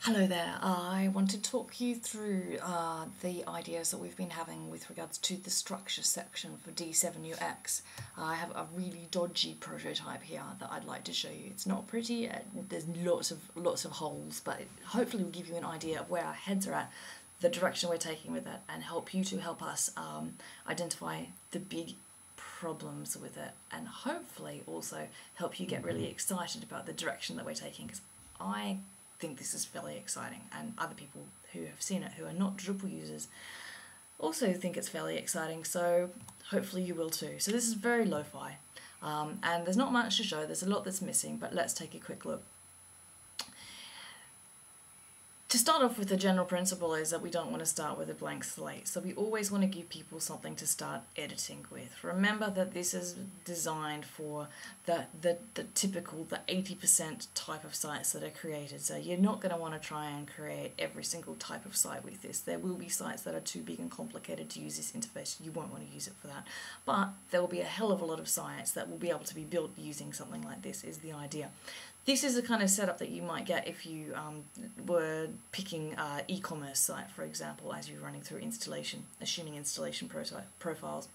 Hello there. I want to talk you through the ideas that we've been having with regards to the structure section for D7UX. I have a really dodgy prototype here that I'd like to show you. It's not pretty. There's lots of holes, but it hopefully will give you an idea of where our heads are at, the direction we're taking with it, and help you to help us identify the big problems with it, and hopefully also help you get really excited about the direction that we're taking, because I think this is fairly exciting, and other people who have seen it who are not Drupal users also think it's fairly exciting, so hopefully you will too. So this is very lo-fi, and there's not much to show, there's a lot that's missing, but let's take a quick look. To start off with, the general principle is that we don't want to start with a blank slate, so we always want to give people something to start editing with. Remember that this is designed for the typical, the 80% type of sites that are created, so you're not going to want to try and create every single type of site with this. There will be sites that are too big and complicated to use this interface, you won't want to use it for that, but there will be a hell of a lot of sites that will be able to be built using something like this, is the idea. This is the kind of setup that you might get if you were picking an e-commerce site, for example, as you're running through installation, assuming installation profiles.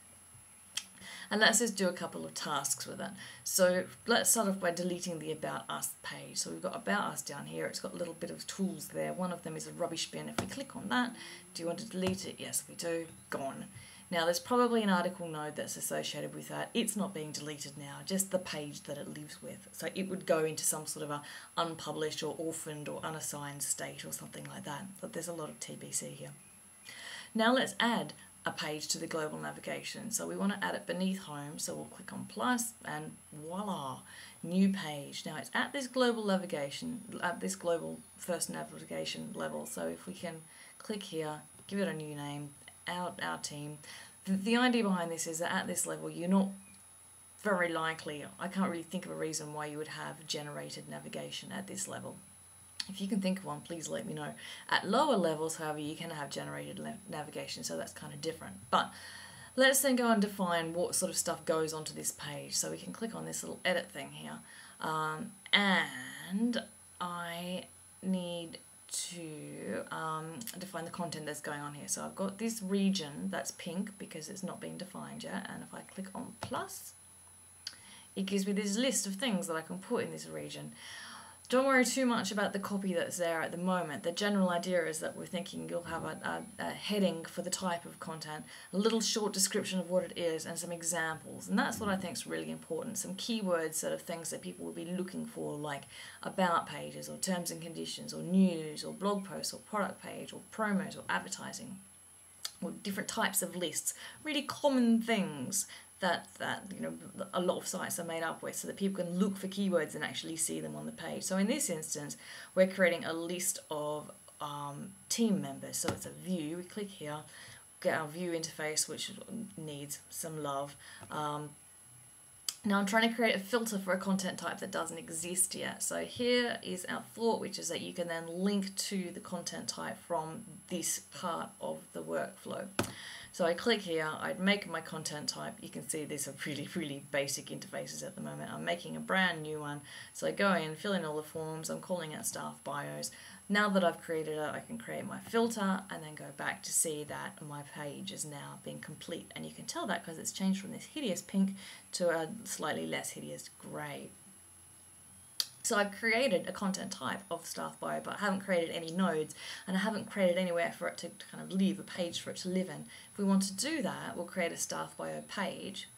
And let's just do a couple of tasks with it. So let's start off by deleting the About Us page. So we've got About Us down here. It's got a little bit of tools there. One of them is a rubbish bin. If we click on that, do you want to delete it? Yes, we do. Gone. Now there's probably an article node that's associated with that. It's not being deleted now, just the page that it lives with. So it would go into some sort of a unpublished or orphaned or unassigned state or something like that. But there's a lot of TBC here. Now let's add a page to the global navigation. So we want to add it beneath home, so we'll click on plus and voila, new page. Now it's at this global navigation, at this global first navigation level. So if we can click here, give it a new name, our team. The idea behind this is that at this level you're not very likely, I can't really think of a reason why you would have generated navigation at this level. If you can think of one, please let me know. At lower levels, however, you can have generated navigation, so that's kind of different. But let's then go and define what sort of stuff goes onto this page. So we can click on this little edit thing here, and I need to define the content that's going on here. So I've got this region that's pink because it's not being defined yet, and if I click on plus, it gives me this list of things that I can put in this region. Don't worry too much about the copy that's there at the moment. The general idea is that we're thinking you'll have a heading for the type of content, a little short description of what it is, and some examples. And that's what I think is really important. Some keywords, sort of things that people will be looking for, like about pages, or terms and conditions, or news, or blog posts, or product page, or promos, or advertising, or different types of lists. Really common things that you know a lot of sites are made up with, so that people can look for keywords and actually see them on the page. So in this instance, we're creating a list of team members. So it's a view. We click here, get our view interface, which needs some love. Now I'm trying to create a filter for a content type that doesn't exist yet. So here is our thought, which is that you can then link to the content type from this part of the workflow. So I click here, I'd make my content type. You can see these are really basic interfaces at the moment. I'm making a brand new one. So I go in, fill in all the forms, I'm calling it staff bios. Now that I've created it, I can create my filter and then go back to see that my page is now being complete. And you can tell that because it's changed from this hideous pink to a slightly less hideous grey. So I've created a content type of staff bio, but I haven't created any nodes, and I haven't created anywhere for it to kind of live, a page for it to live in. If we want to do that, we'll create a staff bio page.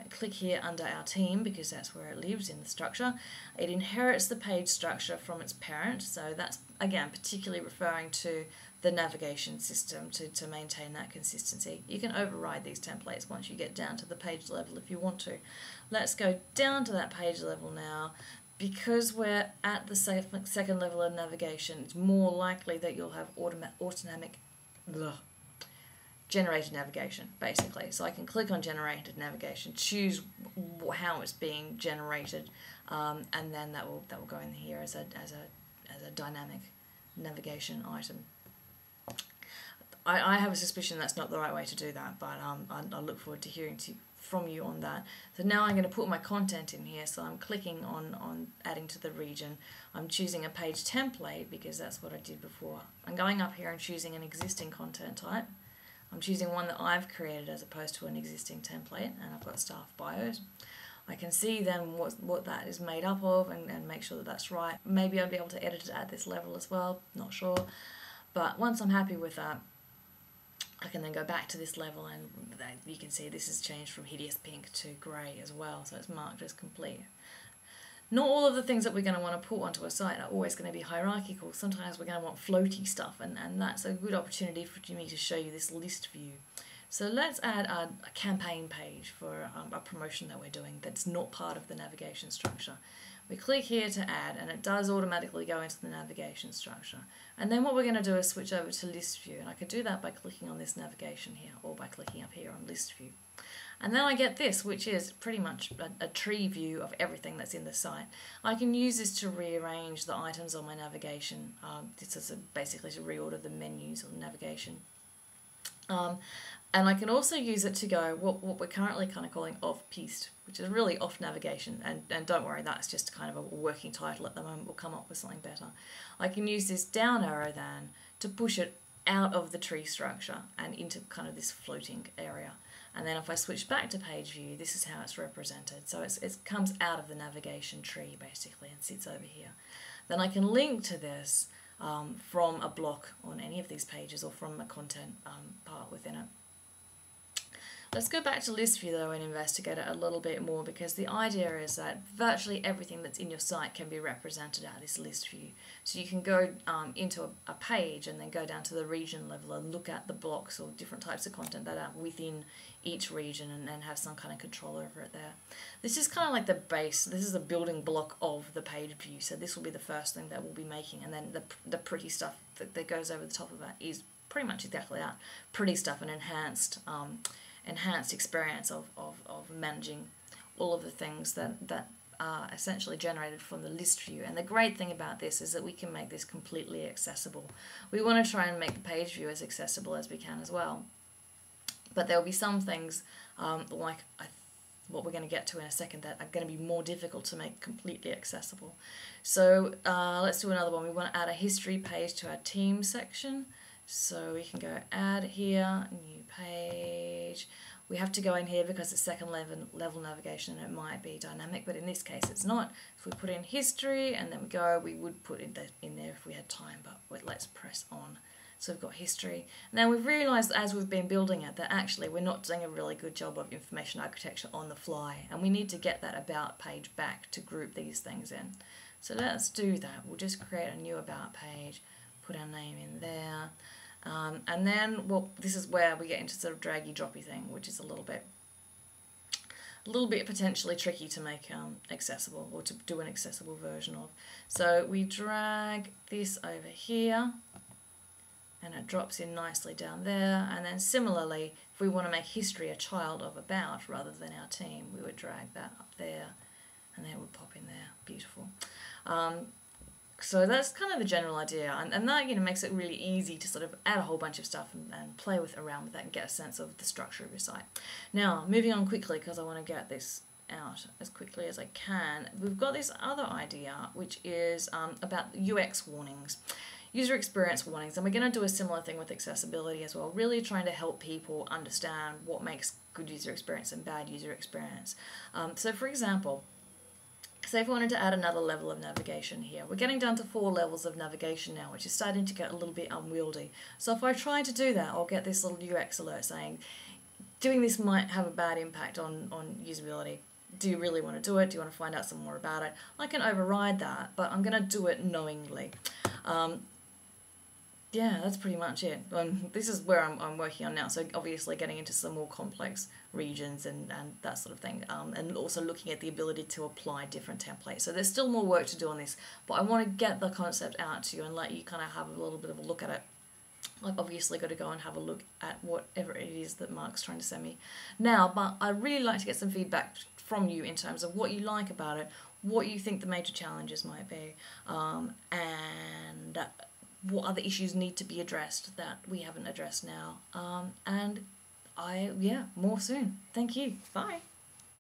Click here under our team, because that's where it lives in the structure. It inherits the page structure from its parent, so that's again particularly referring to the navigation system to maintain that consistency. You can override these templates once you get down to the page level if you want to. Let's go down to that page level now. Because we're at the second level of navigation, it's more likely that you'll have generated navigation, basically. So I can click on generated navigation, choose how it's being generated, and then that will go in here as a dynamic navigation item. I have a suspicion that's not the right way to do that, but I look forward to hearing from you on that. So now I'm going to put my content in here. So I'm clicking on adding to the region. I'm choosing a page template because that's what I did before. I'm going up here and choosing an existing content type. I'm choosing one that I've created as opposed to an existing template, and I've got staff bios. I can see then what that is made up of and make sure that that's right. Maybe I'll be able to edit it at this level as well, not sure. But once I'm happy with that, I can then go back to this level, and you can see this has changed from hideous pink to grey as well, so it's marked as complete. Not all of the things that we're going to want to put onto a site are always going to be hierarchical. Sometimes we're going to want floaty stuff, and that's a good opportunity for me to show you this list view. So let's add a campaign page for a promotion that we're doing that's not part of the navigation structure. We click here to add, and it does automatically go into the navigation structure. And then what we're going to do is switch over to list view, and I could do that by clicking on this navigation here, or by clicking up here on list view. And then I get this, which is pretty much a tree view of everything that's in the site. I can use this to rearrange the items on my navigation. This is basically to reorder the menus on navigation. And I can also use it to go what we're currently kind of calling off-piste, which is really off navigation. And don't worry, that's just kind of a working title at the moment. We'll come up with something better. I can use this down arrow then to push it out of the tree structure and into kind of this floating area. And then if I switch back to page view, this is how it's represented. So it comes out of the navigation tree basically and sits over here. Then I can link to this from a block on any of these pages or from a content part within it. Let's go back to list view though and investigate it a little bit more, because the idea is that virtually everything that's in your site can be represented at this list view. So you can go into a page and then go down to the region level and look at the blocks or different types of content that are within each region and have some kind of control over it there. This is kind of like the base. This is the building block of the page view. So this will be the first thing that we'll be making, and then the pretty stuff that goes over the top of that is pretty much exactly that. Pretty stuff and enhanced experience of managing all of the things that are essentially generated from the list view. And the great thing about this is that we can make this completely accessible. We want to try and make the page view as accessible as we can as well. But there'll be some things like what we're going to get to in a second that are going to be more difficult to make completely accessible. So let's do another one. We want to add a history page to our team section. So we can go add here, new page. We have to go in here because it's second level navigation and it might be dynamic, but in this case it's not. If we put in history and then we go, we would put in there if we had time, but let's press on. So we've got history. Now we've realised as we've been building it that actually we're not doing a really good job of information architecture on the fly, and we need to get that about page back to group these things in. So let's do that. We'll just create a new about page, put our name in there. And then, well, this is where we get into sort of draggy droppy thing, which is a little bit potentially tricky to make accessible, or to do an accessible version of. So we drag this over here and it drops in nicely down there, and then similarly if we want to make history a child of about rather than our team, we would drag that up there and then it would pop in there. Beautiful. So that's kind of the general idea, and that makes it really easy to sort of add a whole bunch of stuff and play around with that and get a sense of the structure of your site. Now, moving on quickly because I want to get this out as quickly as I can, we've got this other idea which is about UX warnings, user experience warnings, and we're going to do a similar thing with accessibility as well, really trying to help people understand what makes good user experience and bad user experience. So for example, say if we wanted to add another level of navigation here, we're getting down to 4 levels of navigation now, which is starting to get a little bit unwieldy. So if I try to do that, I'll get this little UX alert saying, doing this might have a bad impact on usability. Do you really want to do it? Do you want to find out some more about it? I can override that, but I'm going to do it knowingly. Yeah, that's pretty much it. This is where I'm working on now, so obviously getting into some more complex regions and that sort of thing, and also looking at the ability to apply different templates. So there's still more work to do on this, but I want to get the concept out to you and let you kind of have a little bit of a look at it. I've obviously got to go and have a look at whatever it is that Mark's trying to send me now, but I'd really like to get some feedback from you in terms of what you like about it, what you think the major challenges might be, and what other issues need to be addressed that we haven't addressed now. And more soon. Thank you. Bye.